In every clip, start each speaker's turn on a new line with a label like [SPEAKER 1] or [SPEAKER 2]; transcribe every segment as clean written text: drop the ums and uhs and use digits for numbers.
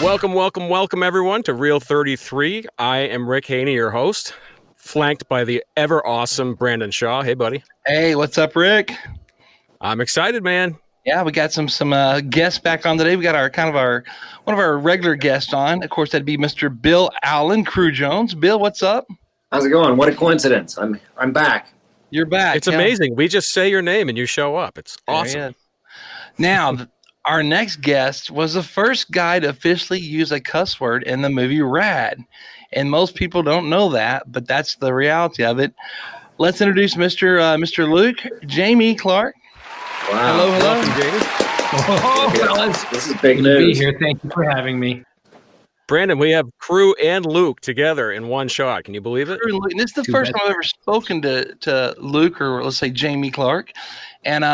[SPEAKER 1] Welcome, everyone, to Real 33. I am Rick Haney, your host, flanked by the ever-awesome Brandon Shaw. Hey, buddy.
[SPEAKER 2] Hey, what's up, Rick?
[SPEAKER 1] I'm excited, man.
[SPEAKER 2] Yeah, we got some guests back on today. We got one of our regular guests on. Of course, that'd be Mr. Bill Allen, Cru Jones. Bill, what's up?
[SPEAKER 3] How's it going? What a coincidence. I'm back.
[SPEAKER 2] You're back.
[SPEAKER 1] It's amazing. We just say your name and you show up. It's awesome.
[SPEAKER 2] Now, our next guest was the first guy to officially use a cuss word in the movie Rad. And most people don't know that, but that's the reality of it. Let's introduce Mr. Luke, Jamie Clark.
[SPEAKER 3] Wow.
[SPEAKER 2] Hello.
[SPEAKER 1] Welcome, Jamie.
[SPEAKER 4] Oh, fellas.
[SPEAKER 3] This is big
[SPEAKER 4] Good to be
[SPEAKER 3] news.
[SPEAKER 4] here. Thank you for having me.
[SPEAKER 1] Brandon, we have Cru and Luke together in one shot. Can you believe it?
[SPEAKER 2] And this is the first time I've ever spoken to Luke, or let's say Jamie Clark. And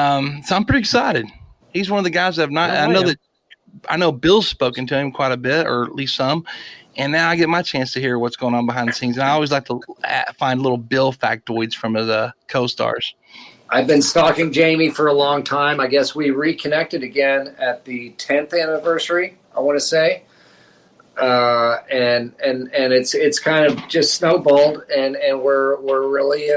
[SPEAKER 2] so I'm pretty excited. He's one of the guys that I've not. I know Bill's spoken to him quite a bit, or at least some. And now I get my chance to hear what's going on behind the scenes. And I always like to find little Bill factoids from his co-stars.
[SPEAKER 3] I've been stalking Jamie for a long time. I guess we reconnected again at the 10th anniversary, I want to say. And it's kind of just snowballed, and we're really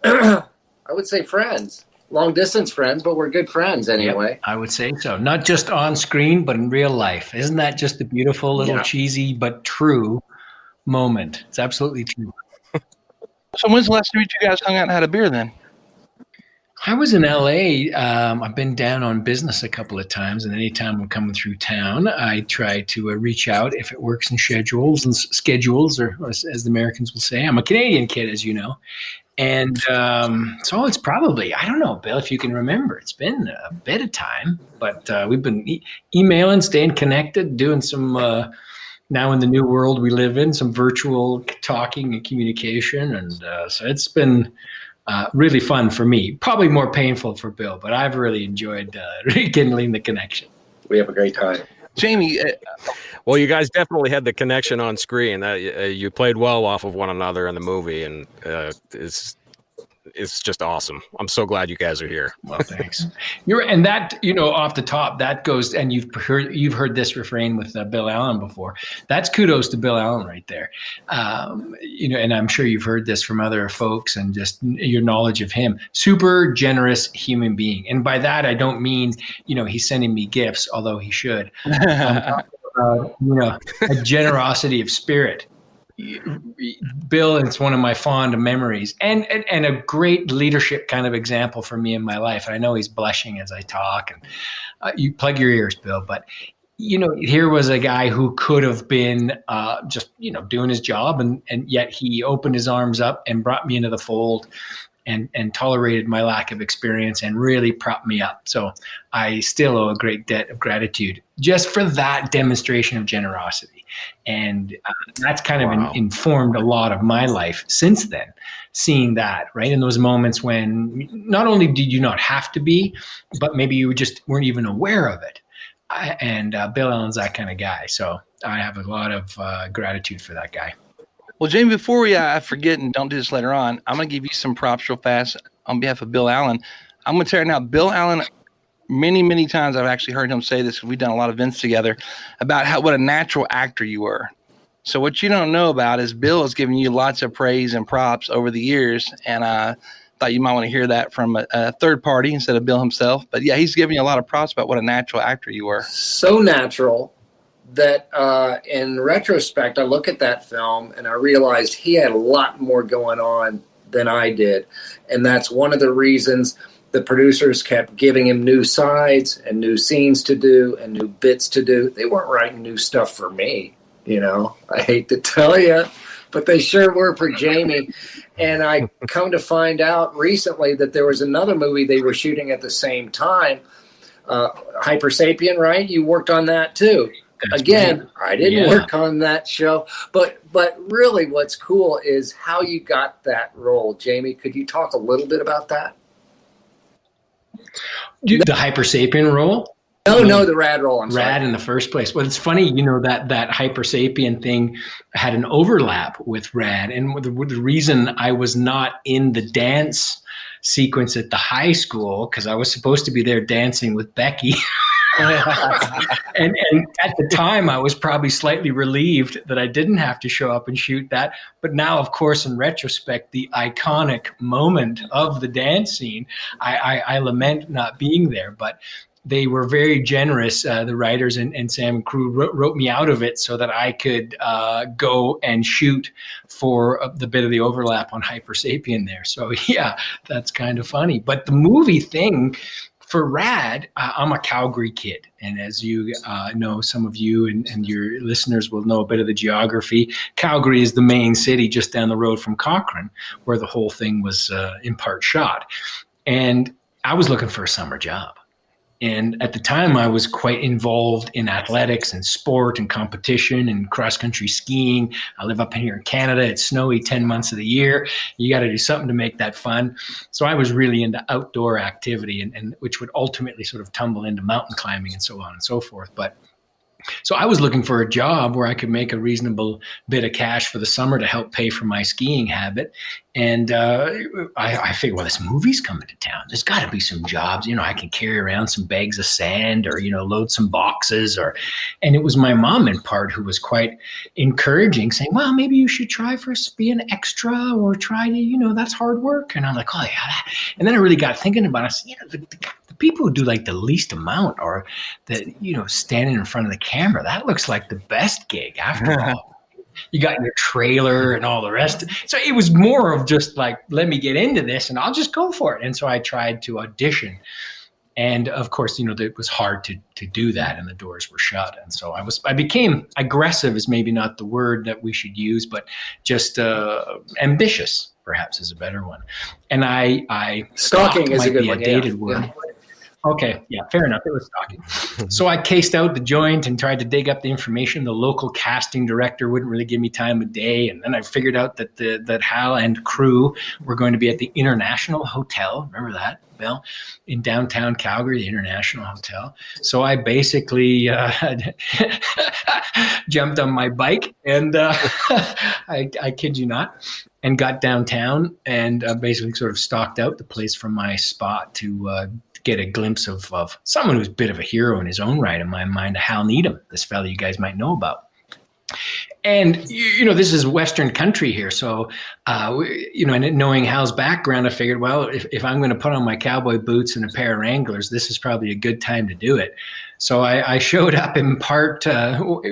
[SPEAKER 3] I would say friends. Long distance friends, but we're good friends anyway.
[SPEAKER 4] Yep, I would say so. Not just on screen, but in real life. Isn't that just a beautiful little cheesy but true moment? It's absolutely true.
[SPEAKER 2] So when's the last time you guys hung out and had a beer then?
[SPEAKER 4] I was in LA. I've been down on business a couple of times, and anytime I'm coming through town, I try to reach out if it works in schedules, or as the Americans will say. I'm a Canadian kid, as you know. And so it's probably, I don't know, Bill, if you can remember, it's been a bit of time, but we've been emailing, staying connected, doing some, now in the new world we live in, some virtual talking and communication. And so it's been really fun for me, probably more painful for Bill, but I've really enjoyed rekindling the connection.
[SPEAKER 3] We have a great time.
[SPEAKER 2] Jamie.
[SPEAKER 1] Well, you guys definitely had the connection on screen. You played well off of one another in the movie, and it's just awesome. I'm so glad you guys are here.
[SPEAKER 4] Well, thanks. And that, off the top, that goes, and you've heard this refrain with Bill Allen before. That's kudos to Bill Allen right there. And I'm sure you've heard this from other folks, and just your knowledge of him. Super generous human being, and by that I don't mean he's sending me gifts, although he should. A generosity of spirit. Bill, it's one of my fond memories, and a great leadership kind of example for me in my life. And I know he's blushing as I talk, and you plug your ears, Bill. But here was a guy who could have been just doing his job, and yet he opened his arms up and brought me into the fold, and tolerated my lack of experience and really propped me up. So I still owe a great debt of gratitude just for that demonstration of generosity. And that's kind of informed a lot of my life since then, seeing that, right? In those moments when not only did you not have to be, but maybe you just weren't even aware of it. And Bill Allen's that kind of guy. So I have a lot of gratitude for that guy.
[SPEAKER 2] Well, Jamie, before we forget and don't do this later on, I'm going to give you some props real fast on behalf of Bill Allen. I'm going to tell you now, Bill Allen, many, many times I've actually heard him say this, because we've done a lot of events together, about what a natural actor you were. So what you don't know about is Bill has given you lots of praise and props over the years, and I thought you might want to hear that from a third party instead of Bill himself. But yeah, he's giving you a lot of props about what a natural actor you were.
[SPEAKER 3] So natural that in retrospect, I look at that film and I realized he had a lot more going on than I did. And that's one of the reasons the producers kept giving him new sides and new scenes to do and new bits to do. They weren't writing new stuff for me, I hate to tell you, but they sure were for Jamie. And I come to find out recently that there was another movie they were shooting at the same time, Hyper Sapien, right? You worked on that too. Again, I didn't work on that show, but really what's cool is how you got that role. Jamie, could you talk a little bit about that?
[SPEAKER 4] The Hyper Sapien role?
[SPEAKER 3] No, the Rad role. I'm sorry.
[SPEAKER 4] Rad in the first place. Well, it's funny, that Hyper Sapien thing had an overlap with Rad. And the reason I was not in the dance sequence at the high school, because I was supposed to be there dancing with Becky. and at the time, I was probably slightly relieved that I didn't have to show up and shoot that. But now, of course, in retrospect, the iconic moment of the dance scene, I lament not being there. But they were very generous, the writers and Sam and crew wrote me out of it so that I could go and shoot for the bit of the overlap on Hyper Sapien there. So yeah, that's kind of funny. But the movie thing for Rad, I'm a Calgary kid. And as you know, some of you and your listeners will know a bit of the geography. Calgary is the main city just down the road from Cochrane, where the whole thing was in part shot. And I was looking for a summer job. And at the time, I was quite involved in athletics and sport and competition and cross-country skiing. I live up here in Canada. It's snowy 10 months of the year. You got to do something to make that fun. So I was really into outdoor activity, and which would ultimately sort of tumble into mountain climbing and so on and so forth. But so I was looking for a job where I could make a reasonable bit of cash for the summer to help pay for my skiing habit. And I figured, well, this movie's coming to town. There's got to be some jobs. You know, I can carry around some bags of sand or, you know, load some boxes. And it was my mom in part who was quite encouraging, saying, well, maybe you should try for be an extra or try to, you know, that's hard work. And I'm like, oh, yeah. And then I really got thinking about it. I said, you know, the people who do like the least amount or the, you know, standing in front of the camera, that looks like the best gig after all. You got your trailer and all the rest. So it was more of just like, let me get into this and I'll just go for it. And so I tried to audition. And of course, you know, it was hard to do that and the doors were shut. And so I became aggressive is maybe not the word that we should use, but just ambitious perhaps is a better one. And I
[SPEAKER 3] stalking is a good one.
[SPEAKER 4] Dated word. Yeah. Okay, yeah, fair enough. It was stalking. So I cased out the joint and tried to dig up the information. The local casting director wouldn't really give me time of day. And then I figured out that that Hal and crew were going to be at the International Hotel. Remember that, Bill? In downtown Calgary, the International Hotel. So I basically jumped on my bike and I kid you not, and got downtown and basically sort of stalked out the place from my spot to get a glimpse of someone who's a bit of a hero in his own right, in my mind, Hal Needham, this fellow you guys might know about. And, you know, this is Western country here. So, you know, and knowing Hal's background, I figured, well, if I'm going to put on my cowboy boots and a pair of Wranglers, this is probably a good time to do it. So I showed up in part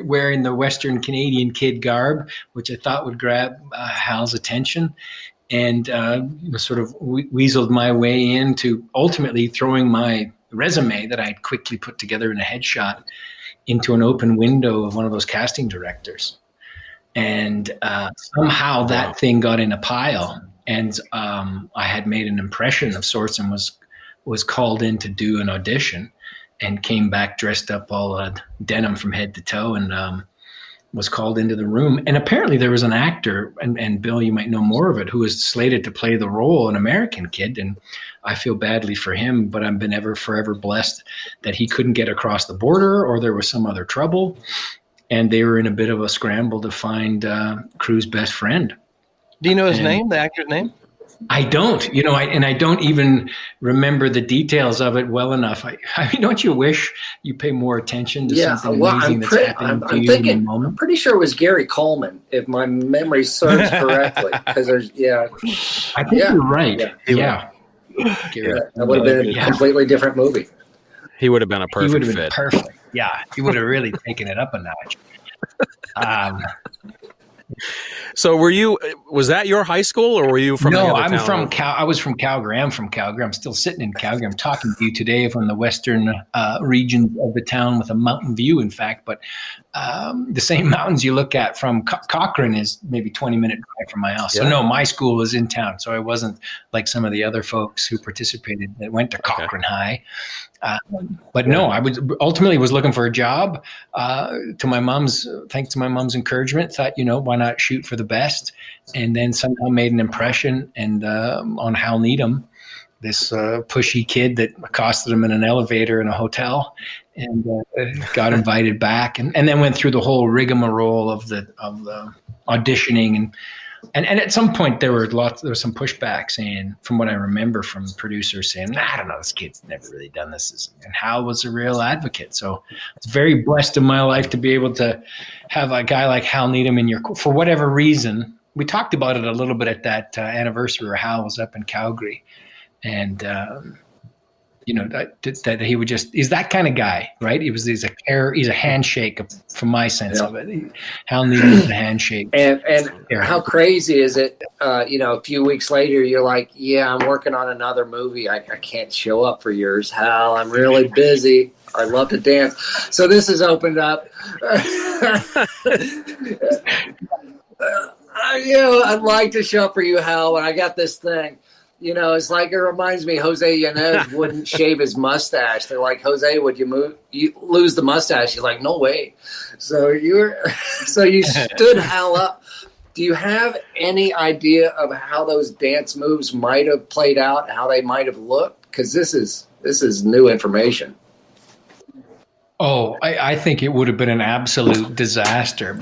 [SPEAKER 4] wearing the Western Canadian kid garb, which I thought would grab Hal's attention. And sort of weaseled my way into ultimately throwing my resume that I'd quickly put together in a headshot into an open window of one of those casting directors. And somehow that thing got in a pile. And I had made an impression of sorts and was called in to do an audition and came back dressed up all denim from head to toe and was called into the room. And apparently there was an actor, and Bill, you might know more of it, who was slated to play the role, an American kid. And I feel badly for him, but I've been forever blessed that he couldn't get across the border or there was some other trouble. And they were in a bit of a scramble to find Cru's best friend.
[SPEAKER 2] Do you know his name, the actor's name?
[SPEAKER 4] I don't, you know, I don't even remember the details of it well enough. I mean, don't you wish you pay more attention to something amazing that's happening to you in the moment?
[SPEAKER 3] I'm pretty sure it was Gary Coleman, if my memory serves correctly. Because
[SPEAKER 4] I think you're right. Yeah.
[SPEAKER 3] That would have been a completely different movie.
[SPEAKER 1] He would have been a perfect fit.
[SPEAKER 4] He would have been perfect. Yeah, he would have really taken it up a notch.
[SPEAKER 1] So was that your high school or were you from
[SPEAKER 4] No, I was from Calgary. I'm from Calgary. I'm still sitting in Calgary. I'm talking to you today from the western region of the town with a mountain view, in fact. But the same mountains you look at from Cochrane is maybe 20-minute drive from my house. Yeah. So no, my school was in town. So I wasn't like some of the other folks who participated that went to Cochrane High. But no, I ultimately was looking for a job. Thanks to my mom's encouragement, thought, you know, why not shoot for the best? And then somehow made an impression and on Hal Needham, this pushy kid that accosted him in an elevator in a hotel, and got invited back, and then went through the whole rigmarole of the auditioning and And at some point there was some pushback saying, from what I remember from producers saying, nah, I don't know, this kid's never really done this. And Hal was a real advocate. So it's very blessed in my life to be able to have a guy like Hal Needham in for whatever reason. We talked about it a little bit at that anniversary where Hal was up in Calgary. And, that he would he's that kind of guy, right? He's a handshake from my sense of it. Hal Needham a handshake.
[SPEAKER 3] And how crazy is it? A few weeks later, you're like, yeah, I'm working on another movie. I can't show up for yours, Hal. I'm really busy. I love to dance. So this has opened up. I'd like to show up for you, Hal, but I got this thing. It's like, it reminds me, Jose Yanez wouldn't shave his mustache. They're like, Jose, would you lose the mustache? You're like, no way. So you stood Hal up. Do you have any idea of how those dance moves might have played out, how they might have looked? Because this is new information.
[SPEAKER 4] Oh, I think it would have been an absolute disaster.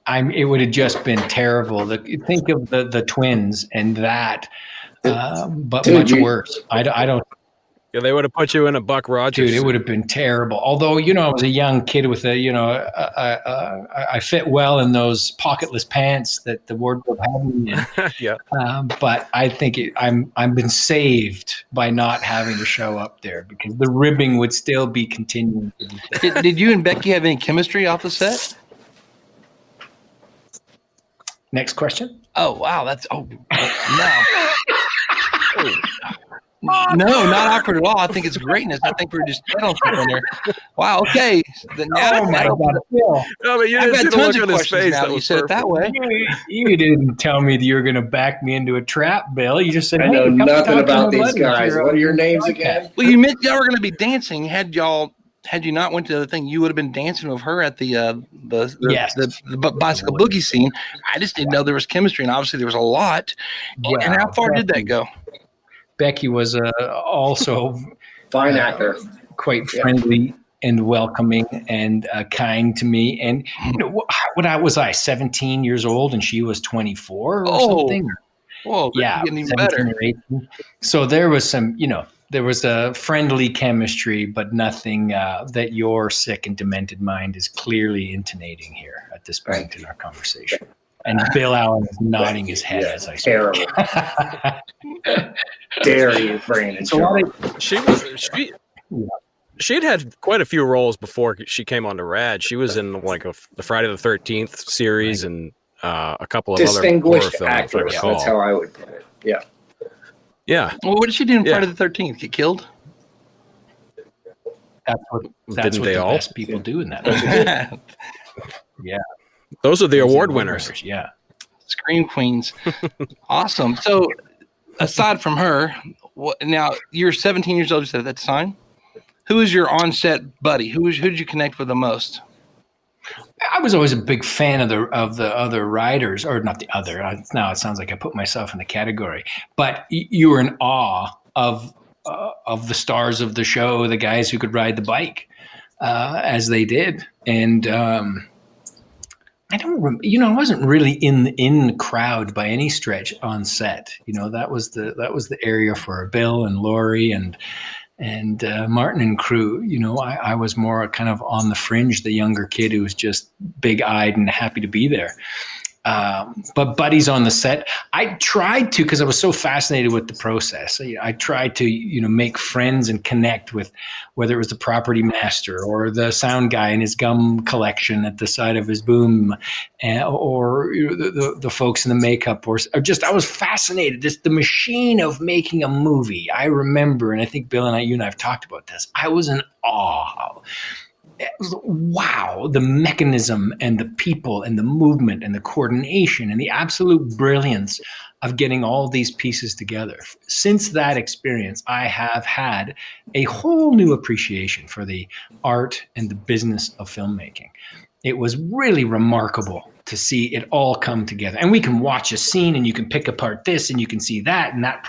[SPEAKER 4] It would have just been terrible. Think of the twins and that, but much worse. I don't.
[SPEAKER 1] Yeah, they would have put you in a Buck Rogers.
[SPEAKER 4] Dude, it would have been terrible. Although, I was a young kid with I fit well in those pocketless pants that the wardrobe had me in.
[SPEAKER 1] Yeah.
[SPEAKER 4] But I think I've been saved by not having to show up there because the ribbing would still be continuing.
[SPEAKER 2] Did you and Becky have any chemistry off the set?
[SPEAKER 4] Next question.
[SPEAKER 2] Oh, wow. No, not awkward at all. I think it's greatness. I think we're just dead on something there. Wow. Okay.
[SPEAKER 4] Oh my God.
[SPEAKER 1] No, but you didn't see the look on his face.
[SPEAKER 2] Now that you said it that way.
[SPEAKER 4] You didn't tell me that you were going to back me into a trap, Bill. You just said,
[SPEAKER 3] I know nothing about these guys. What are your names again?
[SPEAKER 2] Well, you meant y'all were going to be dancing. Had you not went to the thing, you would have been dancing with her at the bicycle boogie scene. I just didn't know there was chemistry, and obviously there was a lot. Well, and how far did that go?
[SPEAKER 4] Becky was also
[SPEAKER 3] fine actor,
[SPEAKER 4] quite friendly and welcoming and kind to me. And when I was 17 years old and she was 24 or something.
[SPEAKER 2] Whoa,
[SPEAKER 4] yeah,
[SPEAKER 2] getting even better.
[SPEAKER 4] Or 18. So there was some, there was a friendly chemistry, but nothing that your sick and demented mind is clearly intonating here at this point in our conversation. And Bill Allen is nodding his head as I speak.
[SPEAKER 3] Terrible. Dare you, Brandon?
[SPEAKER 1] So she'd had quite a few roles before she came on to Rad. She was in the Friday the 13th series and a couple of other horror films.
[SPEAKER 3] Actress, that's how I would put it. Yeah.
[SPEAKER 1] Yeah.
[SPEAKER 2] Well, what did she do in Friday the 13th? Get killed?
[SPEAKER 4] That's what best people do in that. Yeah.
[SPEAKER 1] Those are the award winners.
[SPEAKER 4] Yeah.
[SPEAKER 2] Scream queens. Awesome. So aside from her, now you're 17 years old, you said at that time. Who is your on-set buddy? Who did you connect with the most?
[SPEAKER 4] I was always a big fan of the other writers, or not the other. Now it sounds like I put myself in the category, but you were in awe of the stars of the show, the guys who could ride the bike as they did, and I don't, I wasn't really in the crowd by any stretch on set. That was the area for Bill and Laurie and Martin and crew. I was more kind of on the fringe, the younger kid who was just big-eyed and happy to be there. But buddies on the set, I tried to, because I was so fascinated with the process. I tried to, make friends and connect with, whether it was the property master or the sound guy in his gum collection at the side of his boom, or the folks in the makeup, or just, I was fascinated. The machine of making a movie. I remember, and I think Bill and you and I have talked about this. I was in awe. Wow, the mechanism and the people and the movement and the coordination and the absolute brilliance of getting all these pieces together. Since that experience, I have had a whole new appreciation for the art and the business of filmmaking. It was really remarkable to see it all come together. And we can watch a scene and you can pick apart this and you can see that and that.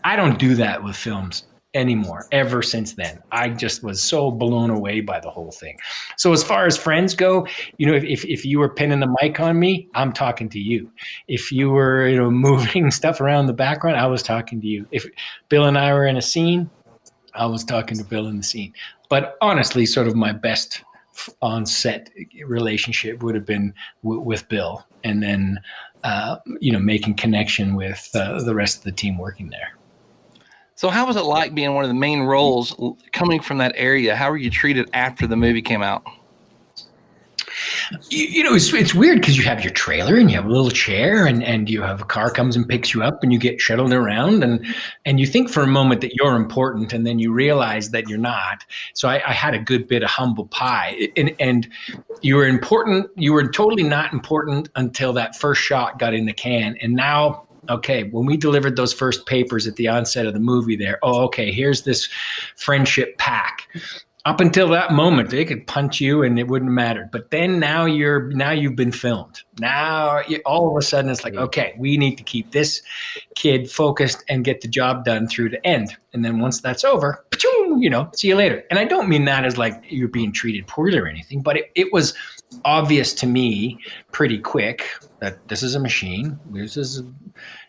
[SPEAKER 4] I don't do that with films. anymore ever since then. I just was so blown away by the whole thing. So as far as friends go, if you were pinning the mic on me, I'm talking to you. If you were, moving stuff around the background, I was talking to you. If Bill and I were in a scene, I was talking to Bill in the scene. But honestly, sort of my best on-set relationship would have been with Bill, and then making connection with the rest of the team working there.
[SPEAKER 2] So how was it like being one of the main roles coming from that area? How were you treated after the movie came out?
[SPEAKER 4] It's weird because you have your trailer and you have a little chair and you have a car comes and picks you up and you get shuttled around and you think for a moment that you're important, and then you realize that you're not. So I had a good bit of humble pie, and you were important. You were totally not important until that first shot got in the can. And now, okay, when we delivered those first papers at the onset of the movie there, okay, here's this friendship pack. Up until that moment, they could punch you and it wouldn't matter. But then now you've been filmed. Now all of a sudden it's like, okay, we need to keep this kid focused and get the job done through the end. And then once that's over, see you later. And I don't mean that as like you're being treated poorly or anything, but it was obvious to me pretty quick that this is a machine.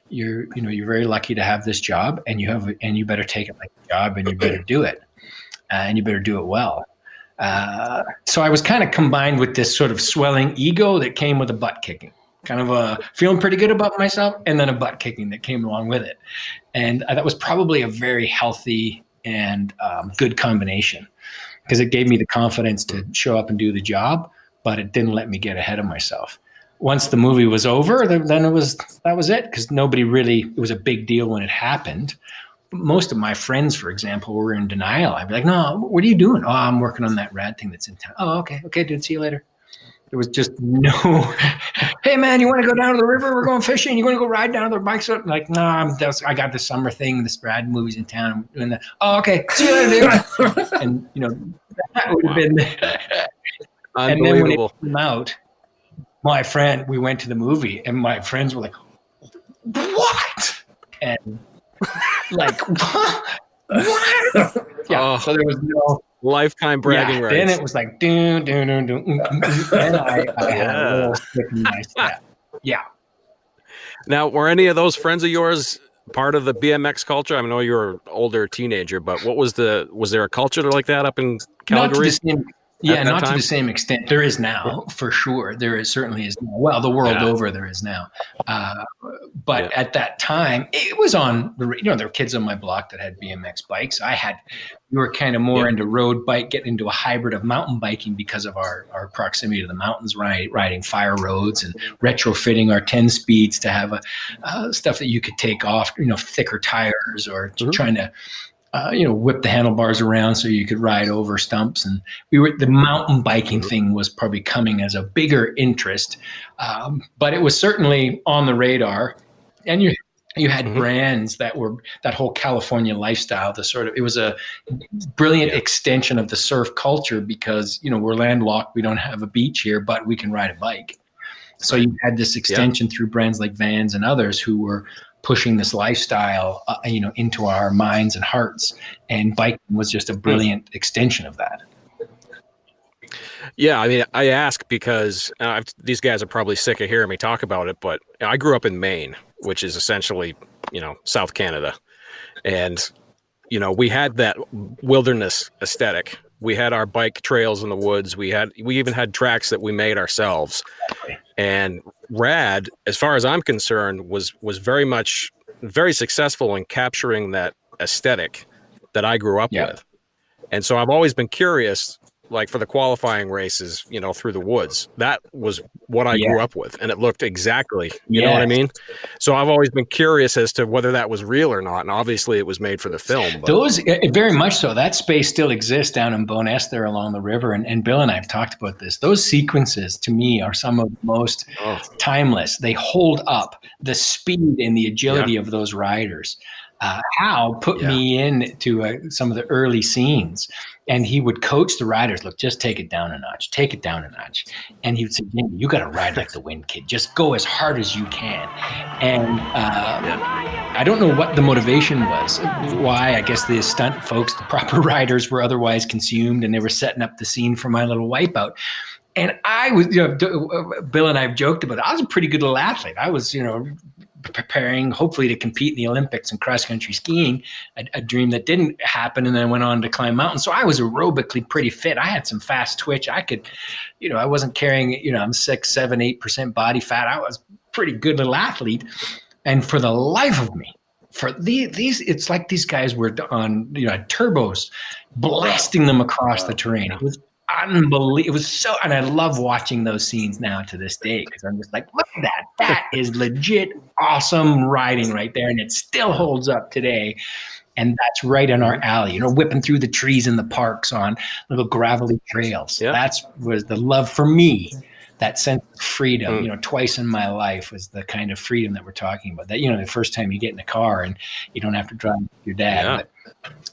[SPEAKER 4] You're very lucky to have this job, and you better take it like a job, and you better do it. And you better do it well. So I was kind of combined with this sort of swelling ego that came with a butt kicking, kind of a feeling pretty good about myself, and then a butt kicking that came along with it. And that was probably a very healthy and good combination, because it gave me the confidence to show up and do the job, but it didn't let me get ahead of myself. Once the movie was over, then that was it, because it was a big deal when it happened. Most of my friends, for example, were in denial. I'd be like, no, what are you doing? Oh, I'm working on that rad thing that's in town. Oh, okay, dude, see you later. There was just no, hey, man, you want to go down to the river? We're going fishing. You want to go ride down to the bikes? Like, no, I got this summer thing, this rad movie's in town. I'm doing that. Oh, okay, see you later, dude. And, that would have been
[SPEAKER 1] unbelievable.
[SPEAKER 4] And then when it came out, we went to the movie, and my friends were like, what? And like, what? Yeah. So there was no
[SPEAKER 1] lifetime bragging rights.
[SPEAKER 4] Then it was like, do. And I had a little stick in my step. Yeah.
[SPEAKER 1] Now, were any of those friends of yours part of the BMX culture? I know you were an older teenager, but was there a culture like that up in Calgary?
[SPEAKER 4] Not to the same extent. There is now, for sure. There certainly is now. Well, the world over, there is now. But at that time, it was on the. There were kids on my block that had BMX bikes. We were kind of more into road bike, getting into a hybrid of mountain biking because of our proximity to the mountains, riding fire roads and retrofitting our 10 speeds to have stuff that you could take off, thicker tires, or trying to. Whip the handlebars around so you could ride over stumps. And the mountain biking thing was probably coming as a bigger interest. But it was certainly on the radar. And you had brands that were that whole California lifestyle, it was a brilliant extension of the surf culture, because, we're landlocked. We don't have a beach here, but we can ride a bike. So you had this extension through brands like Vans and others who were pushing this lifestyle, into our minds and hearts, and biking was just a brilliant extension of that.
[SPEAKER 1] Yeah, I mean, I ask because these guys are probably sick of hearing me talk about it, but I grew up in Maine, which is essentially, South Canada, and we had that wilderness aesthetic. We had our bike trails in the woods. We even had tracks that we made ourselves. And Rad, as far as I'm concerned, was very successful in capturing that aesthetic that I grew up with. And so I've always been curious, like for the qualifying races, through the woods, that was what I grew up with. And it looked exactly, you know what I mean? So I've always been curious as to whether that was real or not. And obviously it was made for the film. But.
[SPEAKER 4] Those, very much so. That space still exists down in Bowness there along the river. And Bill and I have talked about this. Those sequences to me are some of the most timeless. They hold up the speed and the agility of those riders. Hal put me in to some of the early scenes, and he would coach the riders. Look, just take it down a notch. Take it down a notch. And he would say, "You got to ride like the wind, kid. Just go as hard as you can." And I don't know what the motivation was. Why? I guess the stunt folks, the proper riders, were otherwise consumed, and they were setting up the scene for my little wipeout. And I was, Bill and I have joked about it. I was a pretty good little athlete. I was, preparing hopefully to compete in the Olympics and cross country skiing, a dream that didn't happen. And then I went on to climb mountains. So I was aerobically pretty fit. I had some fast twitch. I could, I wasn't carrying, I'm 6, 7, 8% body fat. I was a pretty good little athlete. And for the life of me, for these, it's like these guys were on, turbos, blasting them across the terrain. It was unbelievable. It was so, and I love watching those scenes now to this day, because I'm just like, look at that. That is legit awesome riding right there. And it still holds up today. And that's right in our alley, whipping through the trees in the parks on little gravelly trails. Yeah. That was the love for me. That sense of freedom, twice in my life was the kind of freedom that we're talking about. That, the first time you get in a car and you don't have to drive with your dad.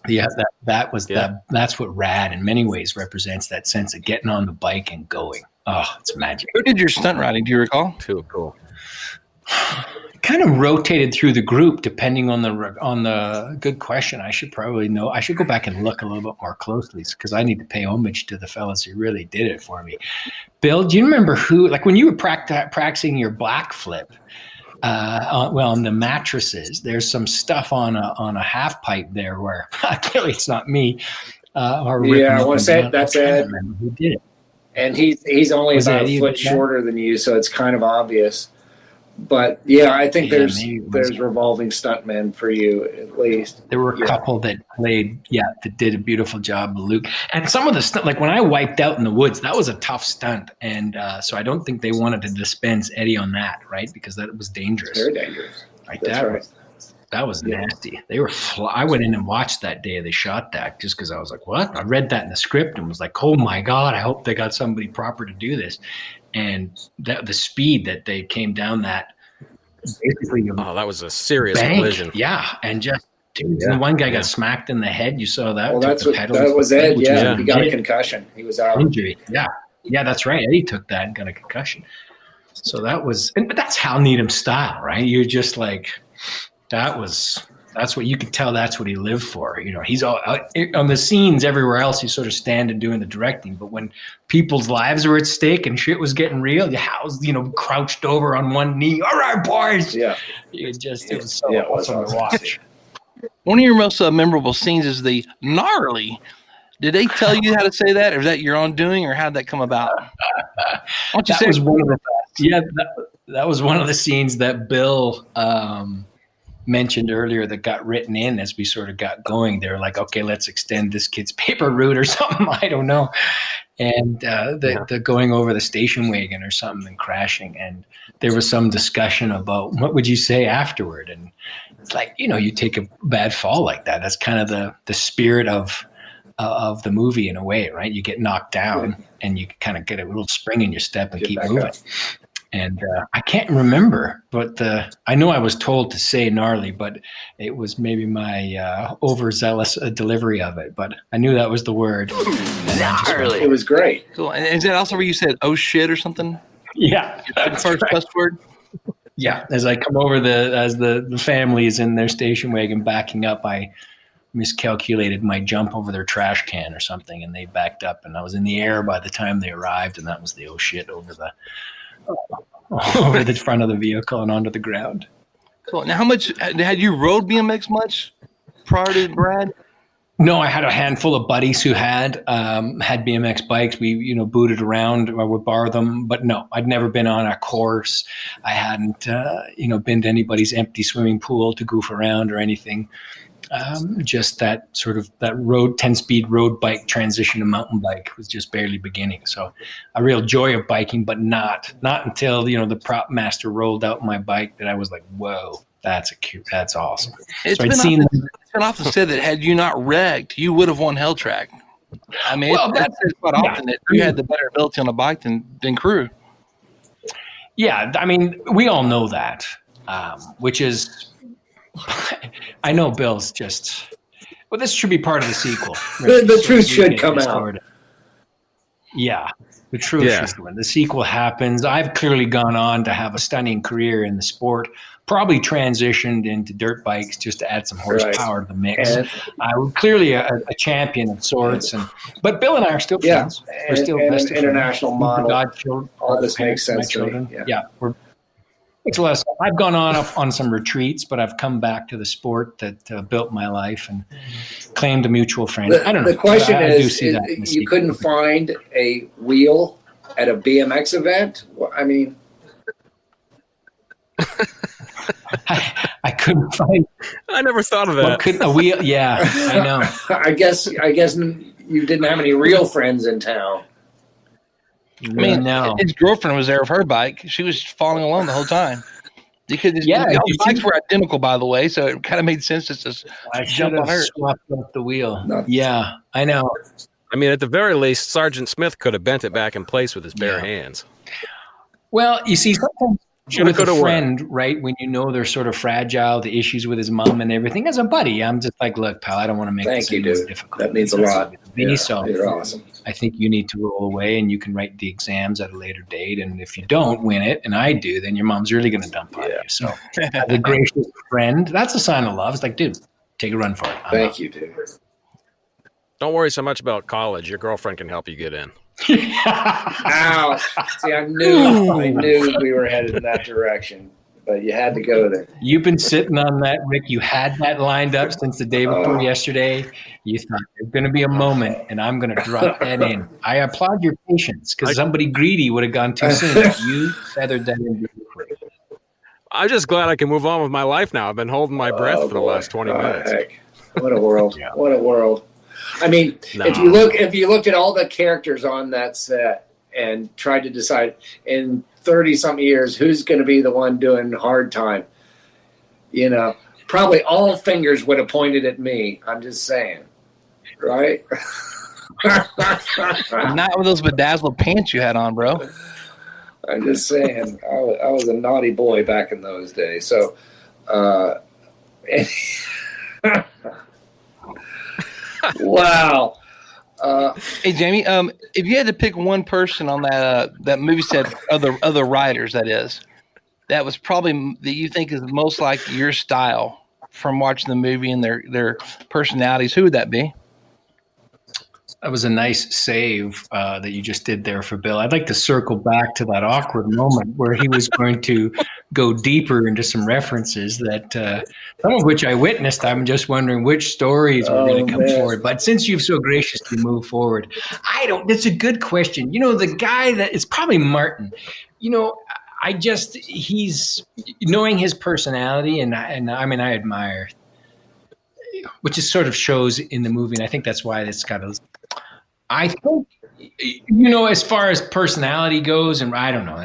[SPEAKER 4] Yeah. But that's what rad in many ways represents, that sense of getting on the bike and going. Oh, it's magic.
[SPEAKER 2] Who did your stunt riding? Do you recall?
[SPEAKER 1] Too cool.
[SPEAKER 4] Kind of rotated through the group depending on the good question. I should probably know. I should go back and look a little bit more closely, because I need to pay homage to the fellas who really did it for me. Bill, do you remember who, like when you were practicing your black flip, on the mattresses, there's some stuff on a half pipe there where clearly it's not me.
[SPEAKER 3] I want to say that's Ed.
[SPEAKER 4] Who did it?
[SPEAKER 3] And he's only about a foot shorter than you, so it's kind of obvious. But I think there's revolving stuntmen for you at least.
[SPEAKER 4] There were a couple that played, that did a beautiful job, Luke. And some of the stunt, like when I wiped out in the woods, that was a tough stunt, and so I don't think they wanted to dispense Eddie on that, right? Because that was dangerous.
[SPEAKER 3] Very dangerous.
[SPEAKER 4] Right. That was nasty. They were. I went in and watched that day they shot that, just because I was like, "What?" I read that in the script and was like, "Oh my God! I hope they got somebody proper to do this." And the speed that they came down that, basically,
[SPEAKER 1] that was a serious collision.
[SPEAKER 4] Yeah, and just the one guy got smacked in the head. You saw that?
[SPEAKER 3] Well, that was Ed. Yeah, he got a concussion. He was out.
[SPEAKER 4] Injury. Yeah, that's right. Eddie took that and got a concussion. So that was, but that's Hal Needham style, right? You're just like, that's what you could tell. That's what he lived for. He's all on the scenes everywhere else. He's sort of standing doing the directing, but when people's lives were at stake and shit was getting real, Hal's crouched over on one knee. All right, boys. Yeah, it was so awesome to watch.
[SPEAKER 2] One of your most memorable scenes is the gnarly. Did they tell you how to say that, or is that your own doing, or how did that come about?
[SPEAKER 4] Why don't you say was one of the that was one of the scenes that Bill mentioned earlier that got written in as we sort of got going. They were like, okay, let's extend this kid's paper route or something. I don't know. And the going over the station wagon or something and crashing. And there was some discussion about what would you say afterward? And it's like, you take a bad fall like that. That's kind of the spirit of the movie in a way, right? You get knocked down and you kind of get a little spring in your step and keep moving. And I can't remember, but I know I was told to say gnarly, but it was maybe my overzealous delivery of it. But I knew that was the word.
[SPEAKER 3] Gnarly. It was great.
[SPEAKER 2] Cool. And is that also where you said, "Oh shit" or something?
[SPEAKER 4] Yeah,
[SPEAKER 2] the first cuss word.
[SPEAKER 4] Yeah, as I come over as the families in their station wagon backing up, I miscalculated my jump over their trash can or something, and they backed up, and I was in the air by the time they arrived, and that was the "oh shit" over the front of the vehicle and onto the ground.
[SPEAKER 2] Cool. Now, how much had you rode BMX much prior to Brad?
[SPEAKER 4] No, I had a handful of buddies who had BMX bikes. We, booted around or would borrow them, but no, I'd never been on a course. I hadn't, been to anybody's empty swimming pool to goof around or anything. Just that sort of that 10-speed road bike transition to mountain bike was just barely beginning. So a real joy of biking, but not until, the prop master rolled out my bike that I was like, whoa, that's awesome.
[SPEAKER 2] It's been often said that had you not wrecked, you would have won Hell Track. I mean, that's quite often that you had the better ability on a bike than Cru.
[SPEAKER 4] Yeah. I mean, we all know that, which is I know Bill's just. Well, this should be part of the sequel.
[SPEAKER 3] The truth should come out.
[SPEAKER 4] Yeah, the truth should win. The sequel happens. I've clearly gone on to have a stunning career in the sport. Probably transitioned into dirt bikes just to add some horsepower to the mix. I'm clearly a champion of sorts, but Bill and I are still friends. We're still best of
[SPEAKER 3] international model. All this makes sense to me.
[SPEAKER 4] Yeah, makes a lot of sense. I've gone on some retreats, but I've come back to the sport that built my life and claimed a mutual friend. I don't know. The
[SPEAKER 3] question is you couldn't find a wheel at a BMX event? I mean...
[SPEAKER 4] I couldn't find.
[SPEAKER 1] I never thought of that.
[SPEAKER 4] A wheel? Yeah, I know.
[SPEAKER 3] I guess you didn't have any real friends in town.
[SPEAKER 2] I mean, no. His girlfriend was there with her bike. She was following along the whole time. You could just, the bikes were identical, by the way, so it kind of made sense to just jump on her.
[SPEAKER 4] Swapped up the wheel. Yeah, I know.
[SPEAKER 1] I mean, at the very least, Sergeant Smith could have bent it back in place with his bare hands.
[SPEAKER 4] Well, you see, sometimes with a friend, right, when you know they're sort of fragile, the issues with his mom and everything, as a buddy, I'm just like, look, pal, I don't want to make this difficult.
[SPEAKER 3] That means a lot.
[SPEAKER 4] So
[SPEAKER 3] you're awesome.
[SPEAKER 4] I think you need to roll away, and you can write the exams at a later date. And if you don't win it, and I do, then your mom's really going to dump on you. So the gracious friend, that's a sign of love. It's like, dude, take a run for it.
[SPEAKER 3] Thank you, dude.
[SPEAKER 1] Don't worry so much about college. Your girlfriend can help you get in.
[SPEAKER 3] Ouch. See, I knew we were headed in that direction, but you had to go there.
[SPEAKER 4] You've been sitting on that, Rick. You had that lined up since the day before yesterday. You thought there's going to be a moment, and I'm going to drop that in. I applaud your patience, because somebody greedy would have gone too soon. You feathered that in beautifully.
[SPEAKER 1] I'm just glad I can move on with my life now. I've been holding my breath for the last 20 minutes.
[SPEAKER 3] Heck. What a world. What a world. I mean, if you looked at all the characters on that set and tried to decide in 30-something years who's going to be the one doing hard time, probably all fingers would have pointed at me. I'm just saying, right?
[SPEAKER 2] Not with those bedazzled pants you had on, bro.
[SPEAKER 3] I'm just saying, I was a naughty boy back in those days. So, wow.
[SPEAKER 2] Hey, Jamie, if you had to pick one person on that movie set, other writers, that was probably that you think is most like your style from watching the movie and their personalities, who would that be?
[SPEAKER 4] That was a nice save that you just did there for Bill. I'd like to circle back to that awkward moment where he was going to go deeper into some references that some of which I witnessed. I'm just wondering which stories were going to come forward. But since you've so graciously moved forward, that's a good question. The guy that is probably Martin. He's knowing his personality, and I mean, I admire, which is sort of shows in the movie, and I think that's why it's got a. I think, as far as personality goes, and I don't know,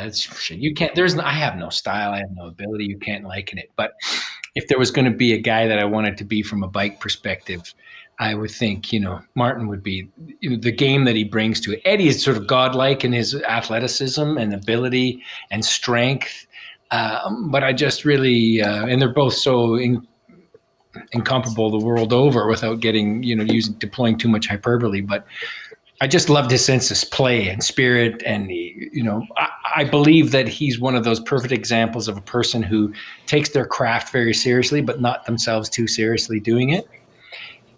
[SPEAKER 4] you can't. I have no style, I have no ability. You can't liken it. But if there was going to be a guy that I wanted to be from a bike perspective, I would think, Martin would be the game that he brings to it. Eddie is sort of godlike in his athleticism and ability and strength. But I just really, and they're both so incomparable the world over without getting, deploying too much hyperbole. But I just loved his sense of play and spirit. And, I believe that he's one of those perfect examples of a person who takes their craft very seriously, but not themselves too seriously doing it.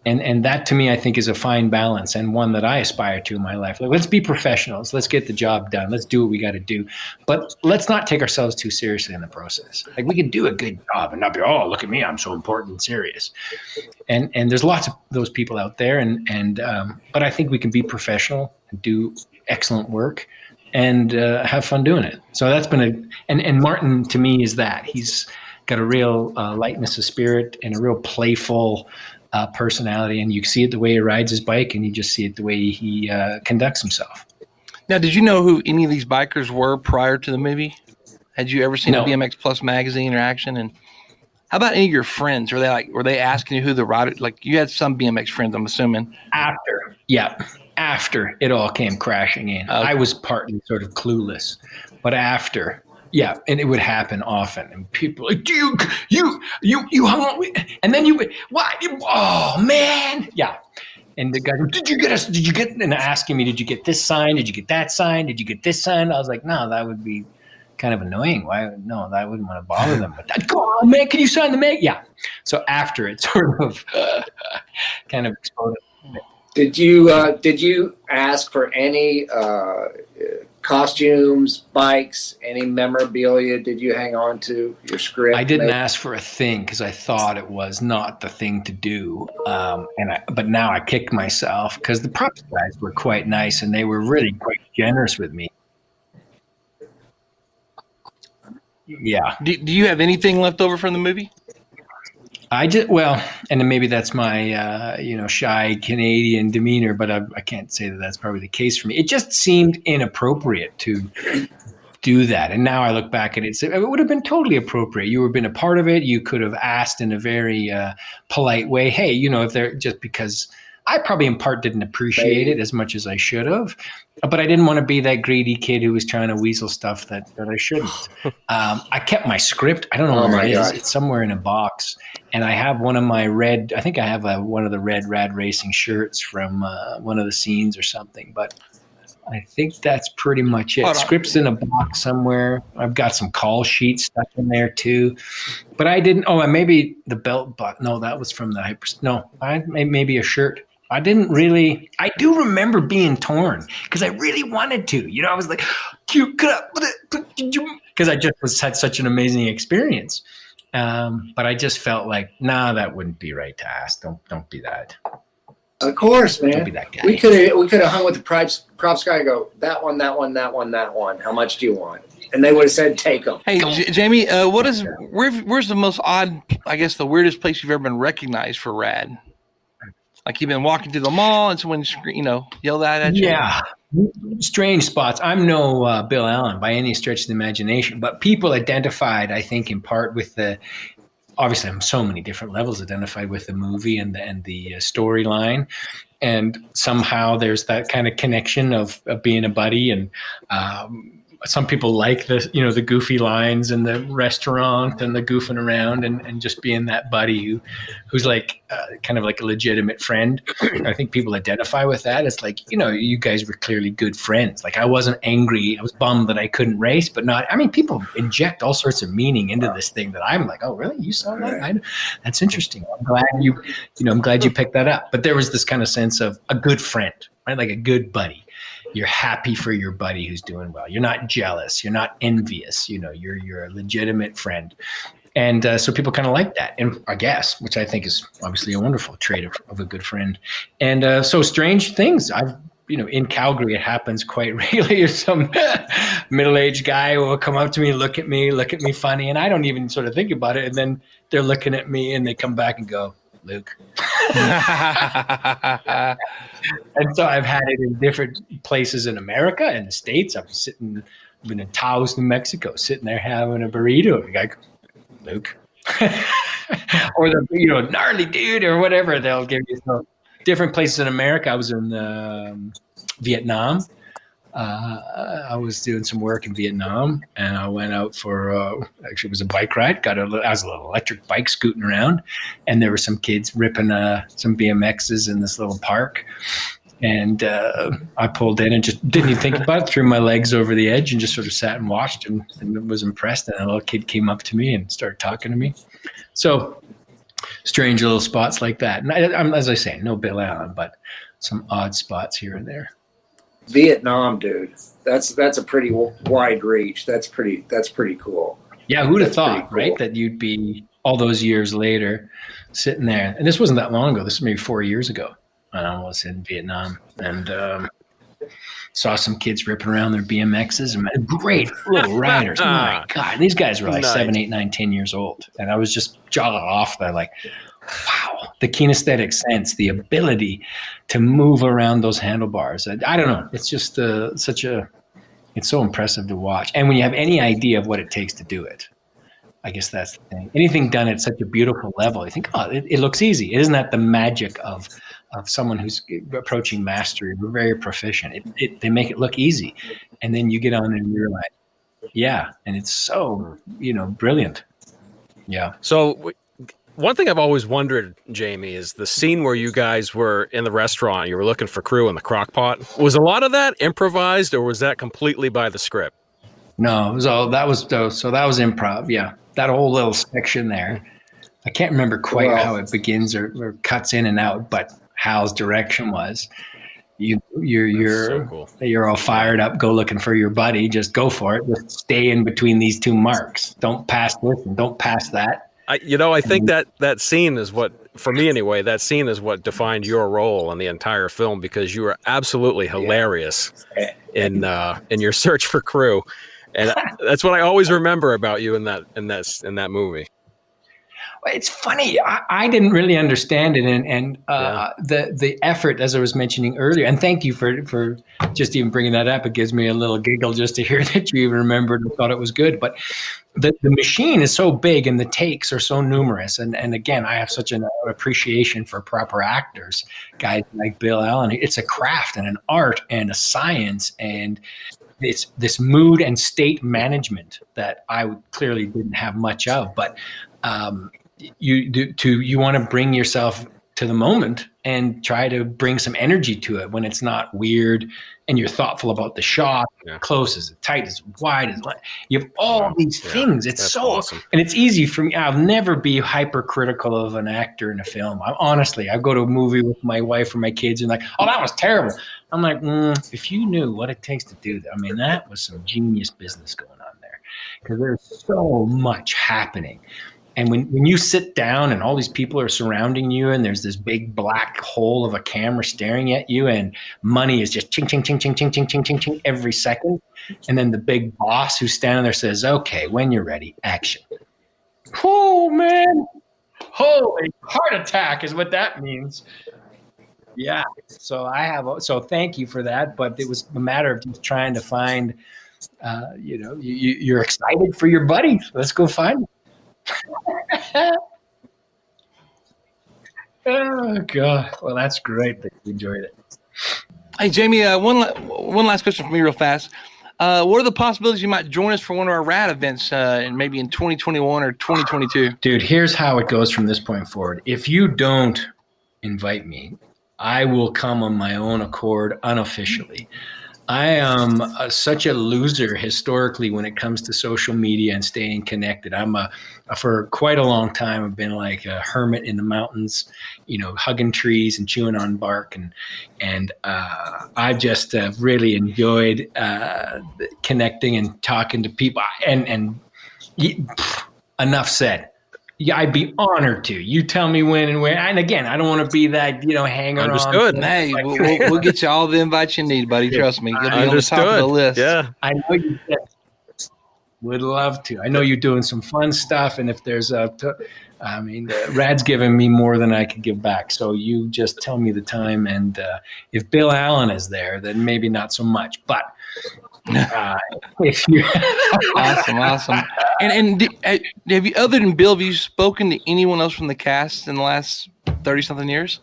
[SPEAKER 4] And that to me, I think, is a fine balance, and one that I aspire to in my life. Like, let's be professionals. Let's get the job done. Let's do what we got to do. But let's not take ourselves too seriously in the process. Like, we can do a good job and not be, oh, look at me, I'm so important and serious. And there's lots of those people out there. But I think we can be professional and do excellent work and have fun doing it. So that's been and Martin, to me, is that. He's got a real lightness of spirit and a real playful personality, and you see it the way he rides his bike, and you just see it the way he conducts himself.
[SPEAKER 2] Now, did you know who any of these bikers were prior to the movie? Had you ever seen a BMX Plus magazine or action? And how about any of your friends? Were they asking you who the rider? Like, you had some BMX friends, I'm assuming. After it all came crashing in, I was partly sort of clueless, but after
[SPEAKER 4] Yeah, and it would happen often, and people like, "Do you hung out with?" And then what? Oh man, yeah. And the guy, did you get? And asking me, did you get this sign? Did you get that sign? Did you get this sign? I was like, no, that would be kind of annoying. Why? No, I wouldn't want to bother them. But go on, man, can you sign the mag? Yeah. So after it sort of kind of exploded.
[SPEAKER 3] Did you ask for any costumes, bikes, any memorabilia? Did you hang on to your script?
[SPEAKER 4] I didn't ask for a thing because I thought it was not the thing to do. But now I kick myself because the props guys were quite nice and they were really quite generous with me. Yeah.
[SPEAKER 2] Do you have anything left over from the movie?
[SPEAKER 4] I just, well, and then maybe that's my, shy Canadian demeanor, but I can't say that that's probably the case for me. It just seemed inappropriate to do that. And now I look back at it, it would have been totally appropriate. You would have been a part of it. You could have asked in a very polite way, hey, if they're just because I probably in part didn't appreciate it as much as I should have, but I didn't want to be that greedy kid who was trying to weasel stuff that I shouldn't. I kept my script. I don't know where it is. It's somewhere in a box. And I have one of my I think I have one of the red Rad Racing shirts from one of the scenes or something, but I think that's pretty much it. Script's in a box somewhere. I've got some call sheets stuck in there too, but I didn't. Oh, and maybe the belt button. No, that was from the hyper. No, maybe a shirt. I didn't really. I do remember being torn because I really wanted to. I was like, because I just had such an amazing experience. But I just felt like, nah, that wouldn't be right to ask. Don't be that.
[SPEAKER 3] Of course, man.
[SPEAKER 4] Don't be that guy.
[SPEAKER 3] We could have hung with the props guy and go, that one. How much do you want? And they would have said, take them.
[SPEAKER 2] Hey, Jamie, where's the most odd, I guess the weirdest place you've ever been recognized for rad? Like you've been walking through the mall and someone, yelled at you?
[SPEAKER 4] Yeah. Strange spots. I'm no Bill Allen by any stretch of the imagination, but people identified, I think, in part with obviously on so many different levels identified with the movie and the storyline. And somehow there's that kind of connection of being a buddy. And some people like the goofy lines in the restaurant and the goofing around and just being that buddy who's like kind of like a legitimate friend. I think people identify with that. It's like, you guys were clearly good friends. Like I wasn't angry. I was bummed that I couldn't race, but people inject all sorts of meaning into this thing that I'm like, oh, really? You saw that? That's interesting. I'm glad you picked that up. But there was this kind of sense of a good friend, right? Like a good buddy. You're happy for your buddy who's doing well. You're not jealous. You're not envious. You're a legitimate friend. And so people kind of like that. And I guess, which I think is obviously a wonderful trait of a good friend. And so strange things. In Calgary, it happens quite regularly. Some middle-aged guy will come up to me, look at me funny. And I don't even sort of think about it. And then they're looking at me and they come back and go, Luke. And so I've had it in different places in America and the States. I've been in Taos, New Mexico, sitting there having a burrito. Like, Luke. Or the gnarly dude or whatever they'll give you. So different places in America. I was in Vietnam. I was doing some work in Vietnam, and I went out for actually it was a bike ride. I was a little electric bike scooting around, and there were some kids ripping some BMXs in this little park. And I pulled in and just didn't even think about it. Threw my legs over the edge and just sort of sat and watched and was impressed. And a little kid came up to me and started talking to me. So strange little spots like that. And I'm, as I say, no Bill Allen, but some odd spots here and there.
[SPEAKER 3] Vietnam, dude. That's a pretty wide reach. That's pretty cool.
[SPEAKER 4] Yeah, who'd have thought, cool. Right? That you'd be all those years later sitting there. And this wasn't that long ago. This was maybe 4 years ago. I was in Vietnam and saw some kids ripping around their BMXs and great little riders. Oh my God. These guys were like 7, 8, 9, 10 years old. And I was just jaw off there like, wow, the kinesthetic sense, the ability to move around those handlebars. I don't know. It's just it's so impressive to watch. And when you have any idea of what it takes to do it, I guess that's the thing. Anything done at such a beautiful level, you think, oh, it looks easy. Isn't that the magic of someone who's approaching mastery? We're very proficient. They make it look easy. And then you get on and you're like, Yeah, and it's so, brilliant. Yeah.
[SPEAKER 1] So one thing I've always wondered, Jamie, is the scene where you guys were in the restaurant, you were looking for Cru in the crock pot. Was a lot of that improvised, or was that completely by the script?
[SPEAKER 4] No, it was all, that was improv. Yeah. That whole little section there. I can't remember quite how it begins or cuts in and out, but Hal's direction was you're
[SPEAKER 1] so cool.
[SPEAKER 4] You're all fired up, go looking for your buddy, just go for it. Just stay in between these two marks. Don't pass this and don't pass that.
[SPEAKER 1] I think that scene is what, for me anyway, that scene is what defined your role in the entire film, because you were absolutely hilarious in your search for Cru. And that's what I always remember about you in that movie.
[SPEAKER 4] It's funny. I didn't really understand it, and the effort, as I was mentioning earlier. And thank you for just even bringing that up. It gives me a little giggle just to hear that you even remembered and thought it was good. But the machine is so big, and the takes are so numerous. And again, I have such an appreciation for proper actors, guys like Bill Allen. It's a craft and an art and a science, and it's this mood and state management that I clearly didn't have much of, but. You want to bring yourself to the moment and try to bring some energy to it when it's not weird, and you're thoughtful about the shot. Close, is it tight, is it wide, is it, you have all these things. It's so
[SPEAKER 1] awesome.
[SPEAKER 4] And it's easy for me. I'll never be hypercritical of an actor in a film. I go to a movie with my wife or my kids and like, oh, that was terrible. I'm like, if you knew what it takes to do that, I mean, that was some genius business going on there, because there's so much happening. And when you sit down and all these people are surrounding you, and there's this big black hole of a camera staring at you, and money is just ching, ching, ching, ching, ching, ching, ching, ching, ching every second. And then the big boss who's standing there says, okay, when you're ready, action. Oh, man. Holy heart attack is what that means. Yeah. So thank you for that. But it was a matter of just trying to find, you're excited for your buddy. Let's go find him. Oh God! Well, that's great that you enjoyed it.
[SPEAKER 2] Hey Jamie, one last question for me, real fast. What are the possibilities you might join us for one of our RAD events, maybe in 2021 or 2022?
[SPEAKER 4] Dude, here's how it goes from this point forward. If you don't invite me, I will come on my own accord, unofficially. I am such a loser historically when it comes to social media and staying connected. For quite a long time, I've been like a hermit in the mountains, hugging trees and chewing on bark. And I just really enjoyed connecting and talking to people. And enough said. Yeah, I'd be honored to. You tell me when and where. And again, I don't want to be that, hanger on.
[SPEAKER 1] Understood.
[SPEAKER 2] Hey, we'll get you all the invites you need, buddy. Trust me. You'll be on the top of the list.
[SPEAKER 1] Yeah.
[SPEAKER 4] I know you would love to. I know you're doing some fun stuff. And if there's Rad's giving me more than I could give back. So you just tell me the time. And if Bill Allen is there, then maybe not so much. But if you
[SPEAKER 2] awesome. And have you, other than Bill, have you spoken to anyone else from the cast in the last 30-something years?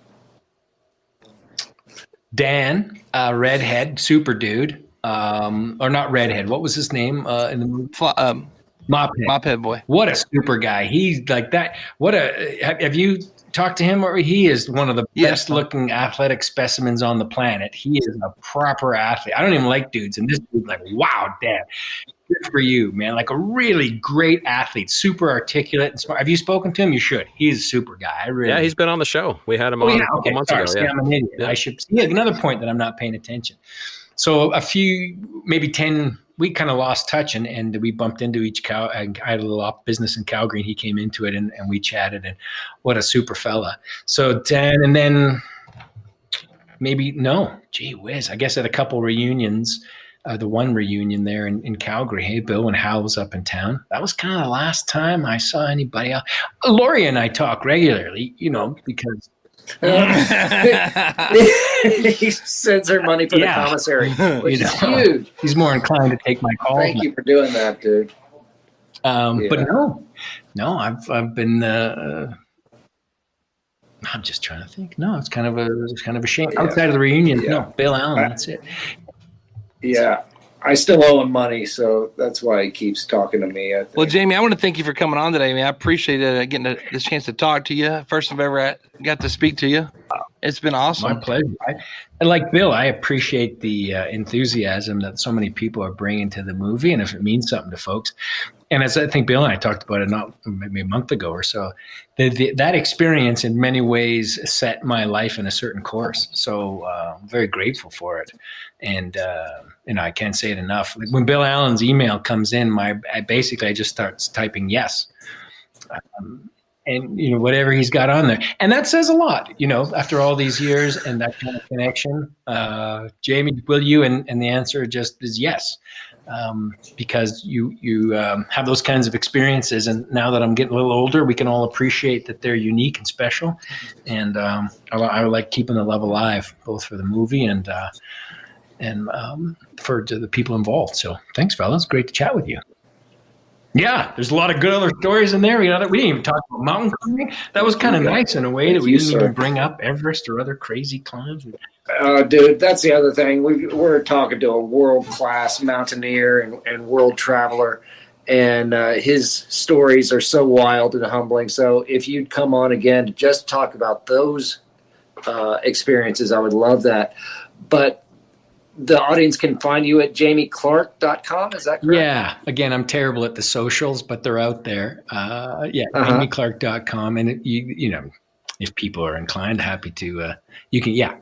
[SPEAKER 2] Dan, redhead, super dude, or not redhead. What was his name in the movie? Mophead boy. What a super guy. He's like that. Have you talked to him? Or he is one of the best looking athletic specimens on the planet. He is a proper athlete. I don't even like dudes, and this dude's like, wow, Dad. Good for you, man. Like a really great athlete, super articulate and smart. Have you spoken to him? You should. He's a super guy.
[SPEAKER 1] He's been on the show. We had him on a couple months ago.
[SPEAKER 4] See, I'm an idiot. Yeah. I should. Yeah, another point that I'm not paying attention. So maybe 10, we kind of lost touch, and we bumped into I had a little business in Calgary, and he came into it, and we chatted, and what a super fella. So Dan, and then gee whiz, I guess at a couple reunions. The one reunion there in Calgary. Hey, Bill, when Hal was up in town. That was kind of the last time I saw anybody else. Laurie and I talk regularly, because...
[SPEAKER 3] he sends her money for the commissary, which is huge.
[SPEAKER 4] He's more inclined to take my call.
[SPEAKER 3] Thank you for doing that, dude.
[SPEAKER 4] But no, I've been... I'm just trying to think. No, it's kind of a shame. Outside of the reunion, no, Bill Allen, that's it.
[SPEAKER 3] Yeah. I still owe him money, so that's why he keeps talking to me. I think.
[SPEAKER 2] Well, Jamie, I want to thank you for coming on today, man. I appreciate getting this chance to talk to you. First I've ever got to speak to you. It's been awesome.
[SPEAKER 4] My pleasure. And like Bill, I appreciate the enthusiasm that so many people are bringing to the movie, and if it means something to folks. And as I think Bill and I talked about it maybe a month ago or so, that experience in many ways set my life in a certain course. So I'm very grateful for it. And I can't say it enough. Like when Bill Allen's email comes in, I just start typing yes. And whatever he's got on there, and that says a lot, after all these years and that kind of connection. Jamie, will you? And the answer just is yes, because you have those kinds of experiences, and now that I'm getting a little older, we can all appreciate that they're unique and special. And I like keeping the love alive, both for the movie and for the people involved. So thanks, fellas. Great to chat with you. Yeah, there's a lot of good other stories in there. We didn't even talk about mountain climbing. That was kind of nice in a way that we didn't even bring up Everest or other crazy climbs.
[SPEAKER 3] Dude, that's the other thing. We're talking to a world-class mountaineer and world traveler, and his stories are so wild and humbling. So if you'd come on again to just talk about those experiences, I would love that. But the audience can find you at jamieclark.com. Is that correct?
[SPEAKER 4] Yeah. Again, I'm terrible at the socials, but they're out there. jamieclark.com. And if people are inclined, happy to,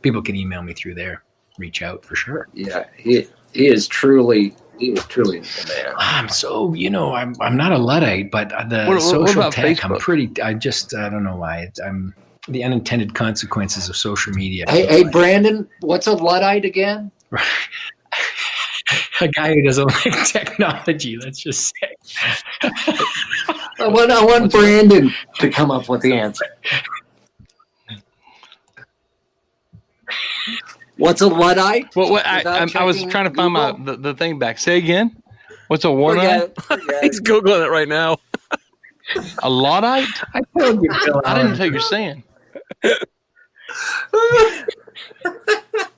[SPEAKER 4] people can email me through there, reach out for sure.
[SPEAKER 3] Yeah. He is truly the man.
[SPEAKER 4] I'm so, I'm not a Luddite, but the social tech, Facebook? I don't know why. I'm the unintended consequences of social media.
[SPEAKER 3] Hey, Brandon, what's a Luddite again?
[SPEAKER 4] A guy who doesn't like technology, let's just say.
[SPEAKER 3] I want Brandon to come up with the answer. What's a Luddite?
[SPEAKER 2] Well, I was trying to find the thing back. Say again. What's a one-eye?
[SPEAKER 1] He's Googling it right now.
[SPEAKER 2] A Luddite?
[SPEAKER 4] I told you, Bill.
[SPEAKER 2] I didn't know what you're saying.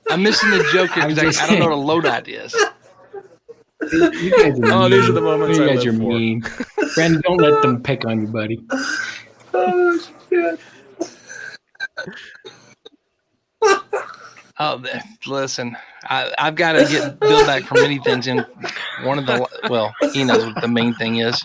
[SPEAKER 2] I'm missing the joke here because I don't know what a Luddite is.
[SPEAKER 4] You guys are
[SPEAKER 1] these are the moments
[SPEAKER 4] you guys are mean. Brandon, don't let them pick on you, buddy.
[SPEAKER 3] Oh, shit.
[SPEAKER 2] Oh, listen, I've got to get Bill back for many things. And he knows what the main thing is.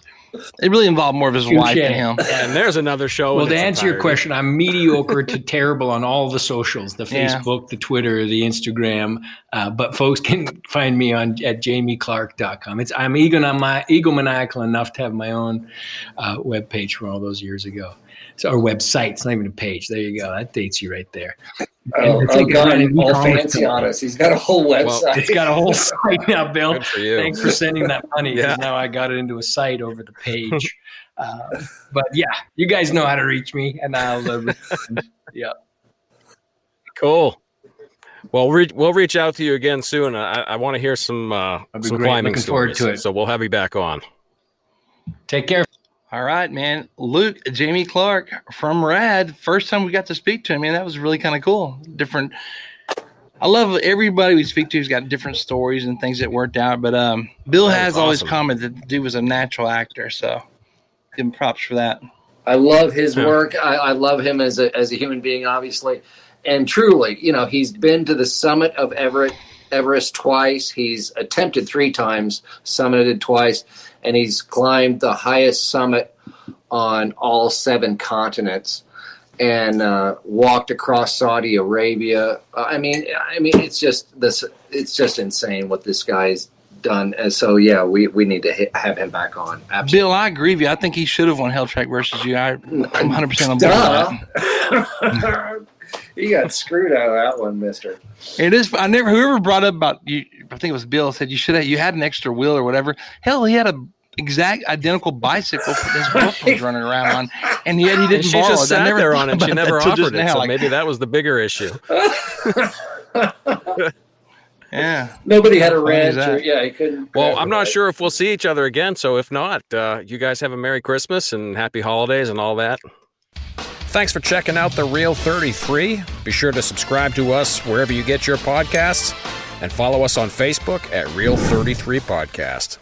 [SPEAKER 2] It really involved more of his wife than him.
[SPEAKER 1] And there's another show.
[SPEAKER 4] Well, to answer your question, I'm mediocre to terrible on all the socials, the Facebook, the Twitter, the Instagram. But folks can find me at jamieclark.com. I'm egomaniacal enough to have my own webpage from all those years ago. So our website, it's not even a page. There you go. That dates you right there.
[SPEAKER 3] God, all fancy on us. He's got a whole website.
[SPEAKER 4] Well, it's got a whole site now, Bill.
[SPEAKER 1] Good for you.
[SPEAKER 4] Thanks for sending that money, because now I got it into a site over the page. But yeah, you guys know how to reach me, and I'll yeah.
[SPEAKER 1] Cool. Well, we'll reach out to you again soon. I want to hear some climbing
[SPEAKER 4] Looking
[SPEAKER 1] stories.
[SPEAKER 4] forward to it.
[SPEAKER 1] So we'll have you back on.
[SPEAKER 4] Take care.
[SPEAKER 2] All right, man. Luke, Jamie Clark from RAD. First time we got to speak to him, man. That was really kind of cool. Different. I love everybody we speak to has got different stories and things that worked out. But Bill has always commented the dude was a natural actor. So give him props for that.
[SPEAKER 3] I love his work. I love him as a human being, obviously. And truly, he's been to the summit of Everest twice. He's attempted 3 times, summited twice. And he's climbed the highest summit on all 7 continents, and walked across Saudi Arabia. I mean, it's just insane what this guy's done. And so, yeah, we need to have him back on. Absolutely.
[SPEAKER 2] Bill, I agree with you. I think he should have won Hell Track versus you. I'm 100% on board with that.
[SPEAKER 3] You got screwed out of that one, mister.
[SPEAKER 2] It is. Whoever brought up about you, I think it was Bill, said you had an extra wheel or whatever. Hell, he had a exact identical bicycle for his girlfriend was running around on, and yet he didn't
[SPEAKER 1] she
[SPEAKER 2] borrow
[SPEAKER 1] just
[SPEAKER 2] it.
[SPEAKER 1] sat there on it. She never offered it.
[SPEAKER 2] Now,
[SPEAKER 1] so maybe that was the bigger issue.
[SPEAKER 2] Yeah.
[SPEAKER 3] Nobody had a wrench. He couldn't.
[SPEAKER 1] Well, I'm not sure if we'll see each other again. So if not, you guys have a Merry Christmas and Happy Holidays and all that. Thanks for checking out The Real 33. Be sure to subscribe to us wherever you get your podcasts. And follow us on Facebook at Real 33 Podcast.